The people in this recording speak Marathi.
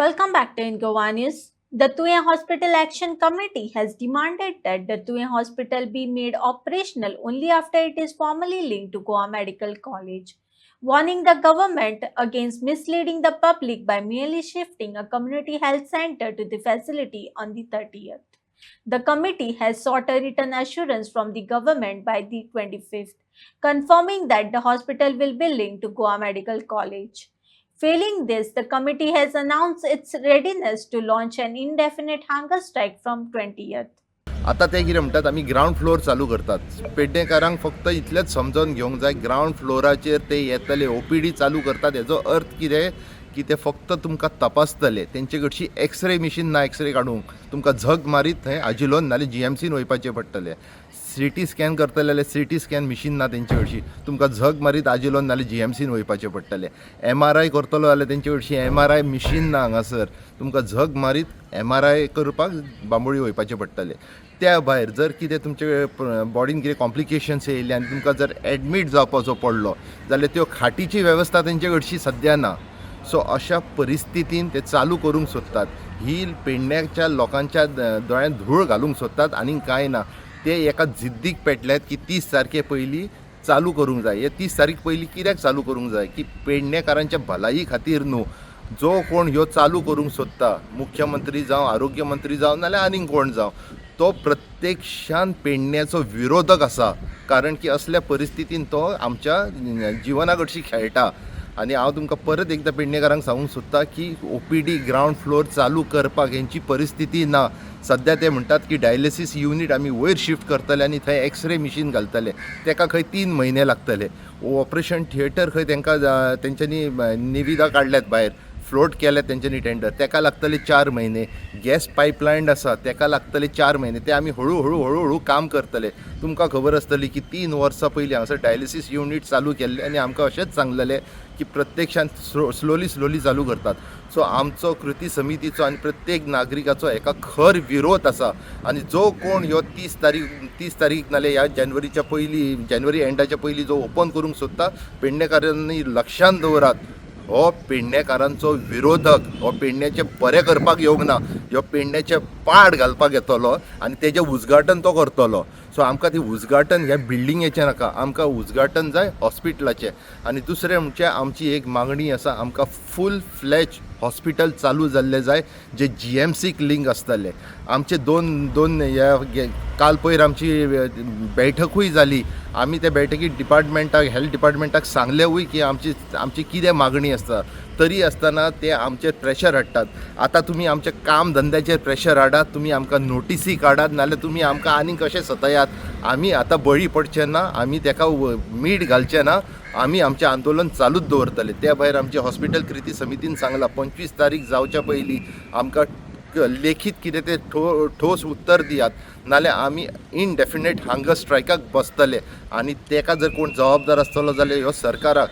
Welcome back to Ingova News. The Tuya Hospital Action Committee has demanded that the Tuya Hospital be made operational only after it is formally linked to Goa Medical College, warning the government against misleading the public by merely shifting a community health center to the facility on the 30th. The committee has sought a written assurance from the government by the 25th, confirming that the hospital will be linked to Goa Medical College. Failing this, the committee has announced its readiness to launch an indefinite hunger strike from 20th. आता ते कितें म्हणटात आमी ग्रावंड फ्लोर चालू करतात. पेडणेकारांक फक्त इतलेंच समजून घेवंक जाय, ग्रावंड फ्लोराचेर ते येतले ओपीडी चालू करतात हेजो अर्थ कितें की ते फक्त तुमकां तपासतले. तेंचे कडची एक्सरे मशीन ना एक्सरे काडूंक, तुमकां झग मारीत थंय आजिलोन नाल्यार जीएमसीन वयपाचें पडटलें. सीटी स्कॅन करतले जाल्यार सीटी स्कॅन मशीन ना तेंचे कडची, तुमकां झग मारीत आजिलोन नाल्यार जीएमसीन वयपाचें पडटलें. एमआरआय करतलो जाल्यार तेंचे कडची एमआरआय मशीन ना हांगासर, तुमकां झग मारीत एमआरआय करपाक बांबोळी वयपाचें पडटलें. त्या भायर जर कितें तुमचे बॉडीन कितें कॉम्प्लिकेशन्स येयले आनी तुमकां जर एडमीट जावपाचो पडलो जाल्यार त्यो खाटीची वेवस्था तेंचे कडची सद्या ना. सो अशा परिस्थितीन ते चालू करूंक सोदतात. ही पेडण्याच्या लोकांच्या दोळ्यांत धूळ घालूंक सोदतात आनी कांय ना. ते एका जिद्दीक पेटल्यात की 30 तारखे पयलीं चालू करूंक जाय. हे 30 तारीख पयलीं कित्याक चालू करूंक जाय की पेडणेकारांच्या भलाई खातीर न्हू. जो कोण ह्यो चालू करूंक सोदता, मुख्यमंत्री जावं, आरोग्य मंत्री जावं नाल्यार आनीक कोण जावं, तो प्रत्यक्षान पेडण्याचो विरोधक आसा. कारण की असल्या परिस्थितीन तो आमच्या जिवना कडशी खेळटा. आनी हांव तुमकां परत एकदां पेडणेकारांक सांगूंक सोदता की ओपीडी ग्रावंड फ्लोर चालू करपाक हेंची परिस्थिती ना. सद्या ते म्हणटात की डायलिसीस युनीट आमी वयर शिफ्ट करतले आनी थंय एक्सरे मशीन घालतले, तेका खंय 3 म्हयने लागतले. ऑपरेशन थिएटर खंय तेंच्यांनी निविदा काडल्यात भायर, फ्लोट केल्यात तेंच्यांनी टेंडर, तेका लागतले 4 म्हयने. गॅस पायपलायन आसा तेका लागतले 4 म्हयने. ते आमी हळू काम करतले. तुमकां खबर आसतली की 3 वर्सां पयलीं हांगासर डायलिसीस युनीट चालू केल्ले आनी आमकां अशेंच सांगलेलें की प्रत्यक्षान स्लोली चालू करतात. सो आमचो कृती समितीचो आनी प्रत्येक नागरिकाचो हेका खर विरोध आसा. आनी जो कोण ह्यो 30 तारीख नाल्यार ह्या जानेवारी एंडाच्या पयलीं जो ओपन करूंक सोदता, पेडणेकारांनी लक्षांत दवरात, हो पेडणेकारांचो विरोधक, हो पेडण्याचें बरें करपाक येवंक ना, ह्यो पेडण्याचे पाड घालपाक येतलो आनी तेजें उजघाटन तो करतलो. सो आमकां ती उजघाटन ह्या बिल्डिंगेचें नाका, आमकां उजघाटन जाय हॉस्पिटलाचें. आनी दुसरें म्हणजे आमची एक मागणी आसा, आमकां फूल फ्लॅज हॉस्पिटल चालू जाल्लें जाय जे जीएमसीक लिंक आसतलें. आमचे दोन काल पयर आमची बैठकूय जाली. आमी त्या बैठकीत हेल्थ डिपार्टमेंटाक सांगलेंवूय की आमची कितें मागणी आसता. तरी आसतना ते आमचेर प्रेशर हाडटात. आतां तुमी आमच्या काम धंद्याचेर प्रेशर हाडात, तुमी आमकां नोटिसी काडात, नाल्यार तुमी आमकां आनीक कशें सतायात. आमी आतां बळी पडचे ना, आमी तेका मीठ घालचे ना, आमी आमचें आंदोलन चालूच दवरतले. त्या भायर आमचे हॉस्पिटल कृती समितीन सांगलां 25 तारीख जावच्या पयलीं आमकां लेखीत कितें ते ठोस उत्तर दियात, नाल्यार आमी इनडेफिनेट हांगर स्ट्रायकाक बसतले. आनी तेका जर कोण जबाबदार आसतलो जाल्यार ह्यो सरकाराक